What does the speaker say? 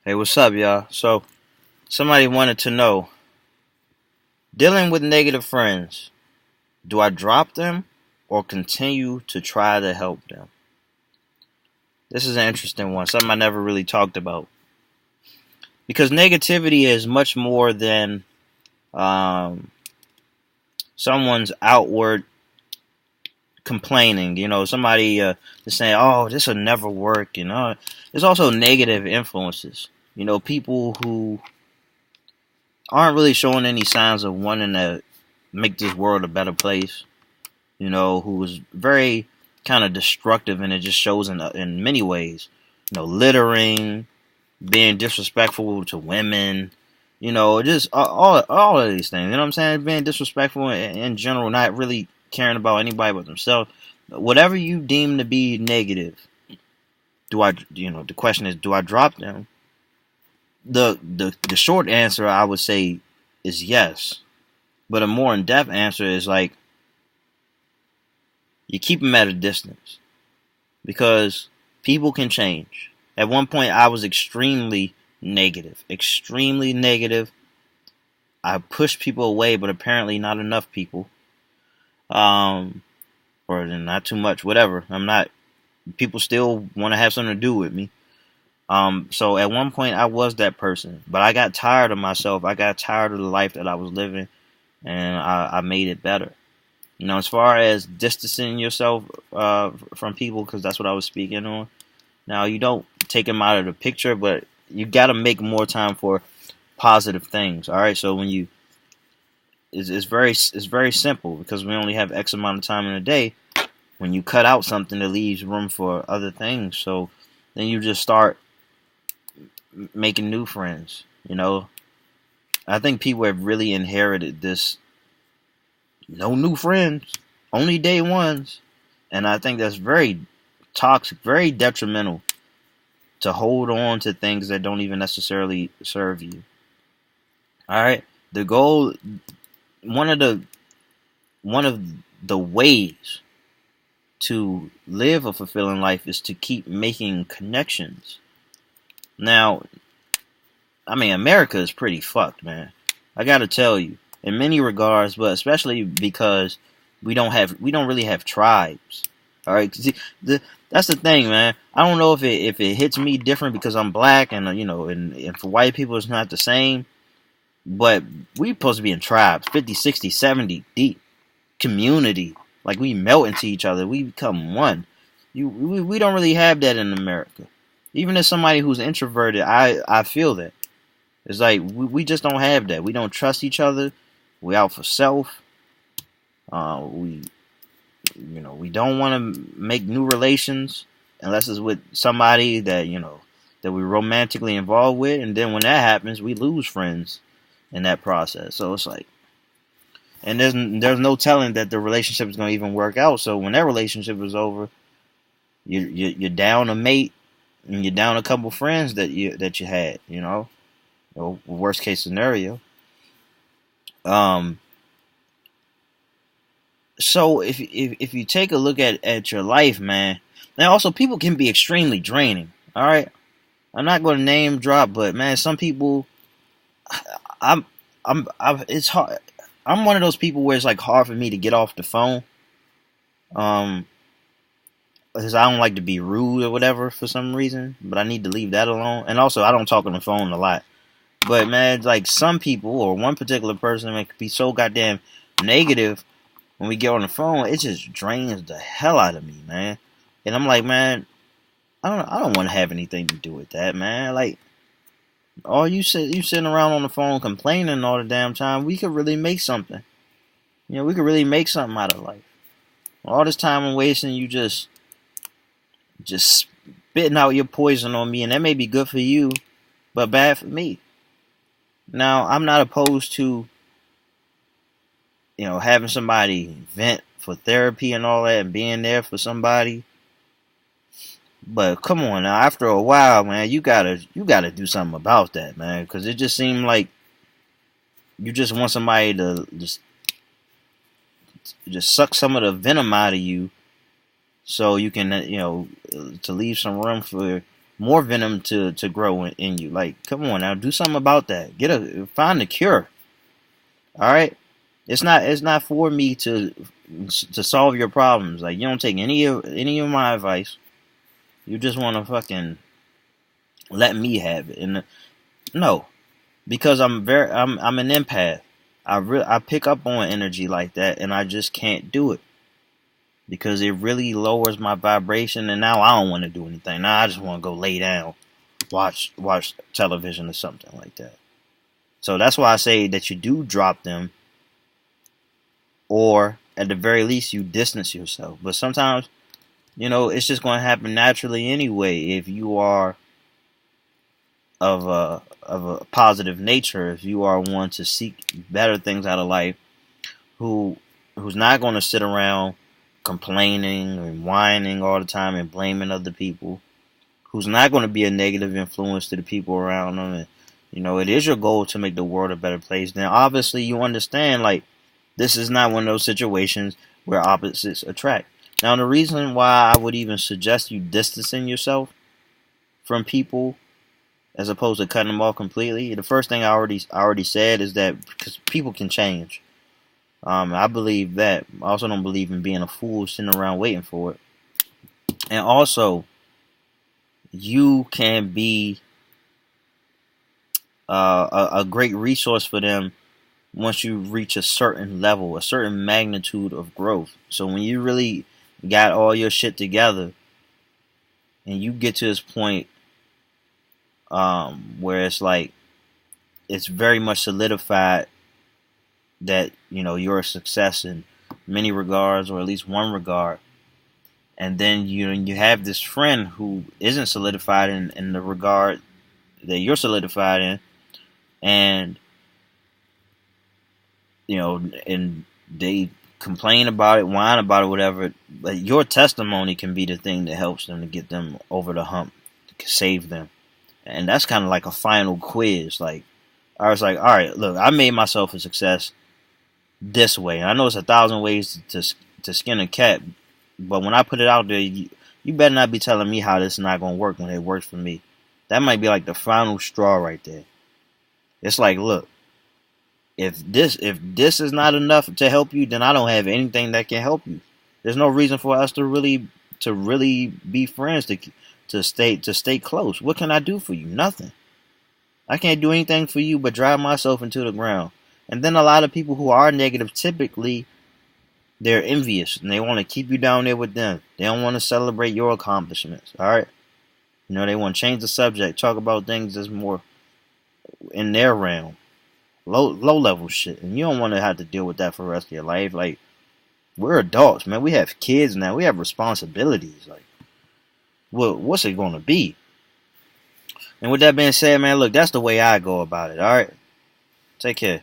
Hey, what's up, y'all? So, somebody wanted to know, dealing with negative friends, do I drop them or continue to try to help them? This is an interesting one, something I never really talked about. Because negativity is much more than um, someone's outward complaining. Somebody is saying, oh, this will never work. There's also negative influences. People who aren't really showing any signs of wanting to make this world a better place. Who was very kind of destructive, and it just shows in many ways. Littering, being disrespectful to women, just all of these things. You know what I'm saying? Being disrespectful in general, not really caring about anybody but themselves. Whatever you deem to be negative, the question is, do I drop them? The short answer I would say is yes, but a more in depth answer is like, you keep them at a distance because people can change. At one point, I was extremely negative. Extremely negative. I pushed people away, but apparently not enough people. Or not too much, whatever. I'm not. People still want to have something to do with me. So at one point, I was that person, but I got tired of myself. I got tired of the life that I was living, and I made it better. As far as distancing yourself from people, because that's what I was speaking on. Now, you don't take them out of the picture, but you got to make more time for positive things. All right, so it's very simple because we only have X amount of time in a day. When you cut out something, it leaves room for other things. So then you just start making new friends. I think people have really inherited this no new friends, only day ones. And I think that's very toxic, very detrimental to hold on to things that don't even necessarily serve you. All right. The goal, one of the ways to live a fulfilling life is to keep making connections. Now, I mean, America is pretty fucked, man. I gotta tell you, in many regards, but especially because we don't really have tribes. All right, see, that's the thing, man. I don't know if it hits me different because I'm black, and and for white people it's not the same. But we supposed to be in tribes, 50, 60, 70 deep community. Like, we melt into each other. We become one. We don't really have that in America. Even as somebody who's introverted, I feel that. It's like we just don't have that. We don't trust each other. We out for self. We don't want to make new relations unless it's with somebody that that we're romantically involved with, and then when that happens, we lose friends in that process. So it's like, and there's no telling that the relationship is going to even work out. So when that relationship is over, you're down a mate and you're down a couple friends that you had. Worst case scenario. So if you take a look at your life, man. Now also, people can be extremely draining. All right, I'm not going to name drop, but man, some people, I'm it's hard. I'm one of those people where it's like hard for me to get off the phone. Um, because I don't like to be rude or whatever for some reason, but I need to leave that alone. And also, I don't talk on the phone a lot. But man, like, some people or one particular person can be so goddamn negative when we get on the phone, it just drains the hell out of me, man. And I'm like, man, I don't want to have anything to do with that, man. Like, all you sitting around on the phone complaining all the damn time. We could really make something. We could really make something out of life. All this time I'm wasting, you just spitting out your poison on me, and that may be good for you, but bad for me. Now, I'm not opposed to having somebody vent for therapy and all that, and being there for somebody. But come on now, after a while, man, you gotta do something about that, man, because it just seemed like you just want somebody to just suck some of the venom out of you, so you can to leave some room for more venom to grow in you. Like, come on now, do something about that. Find the cure. All right. It's not for me to solve your problems. Like, you don't take any of my advice. You just want to fucking let me have it. And no, because I'm an empath. I pick up on energy like that, and I just can't do it because it really lowers my vibration. And now I don't want to do anything. Now I just want to go lay down, watch television or something like that. So that's why I say that you do drop them, or at the very least you distance yourself. But sometimes, it's just going to happen naturally anyway if you are of a positive nature, if you are one to seek better things out of life, who's not going to sit around complaining and whining all the time and blaming other people, who's not going to be a negative influence to the people around them, and it is your goal to make the world a better place, then obviously you understand, like, this is not one of those situations where opposites attract. Now, the reason why I would even suggest you distancing yourself from people as opposed to cutting them off completely, the first thing I already said is that because people can change. I believe that. I also don't believe in being a fool sitting around waiting for it. And also, you can be a great resource for them once you reach a certain level, a certain magnitude of growth. So when you really got all your shit together and you get to this point where it's like it's very much solidified that you're a success in many regards, or at least one regard, and then you have this friend who isn't solidified in the regard that you're solidified in, and and they complain about it, whine about it, whatever, but your testimony can be the thing that helps them to get them over the hump, to save them. And that's kind of like a final quiz. Like, I was like, all right, look, I made myself a success this way. And I know it's 1,000 ways to skin a cat, but when I put it out there, you better not be telling me how this is not going to work when it works for me. That might be like the final straw right there. It's like, look, if this is not enough to help you, then I don't have anything that can help you. There's no reason for us to really be friends, to stay close. What can I do for you? Nothing. I can't do anything for you but drive myself into the ground. And then a lot of people who are negative, typically, they're envious and they want to keep you down there with them. They don't want to celebrate your accomplishments. All right, they want to change the subject, talk about things that's more in their realm. Low level shit, and you don't want to have to deal with that for the rest of your life. Like, we're adults, man. We have kids now. We have responsibilities. Like, what's it going to be? And with that being said, man, look, that's the way I go about it. All right, take care.